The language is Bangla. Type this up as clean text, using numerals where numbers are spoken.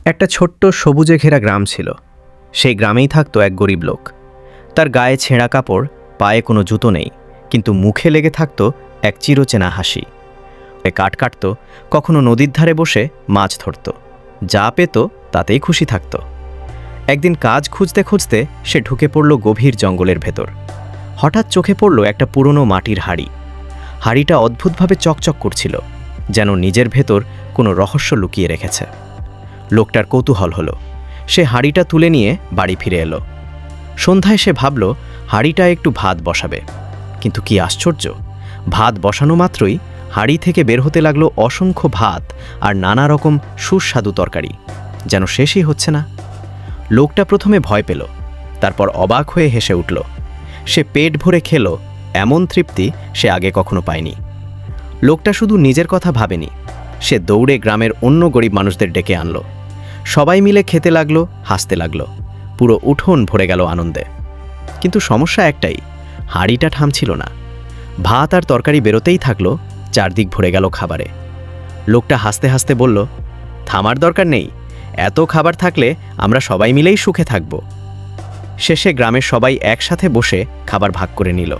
একটা ছোট্ট সবুজে ঘেরা গ্রাম ছিল। সেই গ্রামেই থাকতো এক গরিব লোক। তার গায়ে ছেঁড়া কাপড়, পায়ে কোনো জুতো নেই, কিন্তু মুখে লেগে থাকতো এক চিরচেনা হাসি। কাঠ কাটত, কখনো নদীর ধারে বসে মাছ ধরত, যা পেত তাতেই খুশি থাকত। একদিন কাজ খুঁজতে খুঁজতে সে ঢুকে পড়ল গভীর জঙ্গলের ভেতর। হঠাৎ চোখে পড়ল একটা পুরনো মাটির হাঁড়ি। হাঁড়িটা অদ্ভুতভাবে চকচক করছিল, যেন নিজের ভেতর কোনো রহস্য লুকিয়ে রেখেছে। লোকটার কৌতূহল হলো। সে হাঁড়িটা তুলে নিয়ে বাড়ি ফিরে এলো। সন্ধ্যায় সে ভাবল হাঁড়িটা একটু ভাত বসাবে, কিন্তু কি আশ্চর্য, ভাত বসানো মাত্রই হাঁড়ি থেকে বের হতে লাগলো অসংখ্য ভাত আর নানা রকম সুস্বাদু তরকারি, যেন শেষই হচ্ছে না। লোকটা প্রথমে ভয় পেল, তারপর অবাক হয়ে হেসে উঠল। সে পেট ভরে খেল, এমন তৃপ্তি সে আগে কখনো পায়নি। লোকটা শুধু নিজের কথা ভাবেনি, সে দৌড়ে গ্রামের অন্য গরিব মানুষদের ডেকে আনলো। সবাই মিলে খেতে লাগলো, হাসতে লাগলো। পুরো উঠোন ভরে গেল আনন্দে। কিন্তু সমস্যা একটাই, হাঁড়িটা থামছিল না। ভাত আর তরকারি বেরোতেই থাকলো, চারদিক ভরে গেল খাবারে। লোকটা হাসতে হাসতে বলল, থামার দরকার নেই, এত খাবার থাকলে আমরা সবাই মিলেই সুখে থাকব। শেষে গ্রামের সবাই একসাথে বসে খাবার ভাগ করে নিল।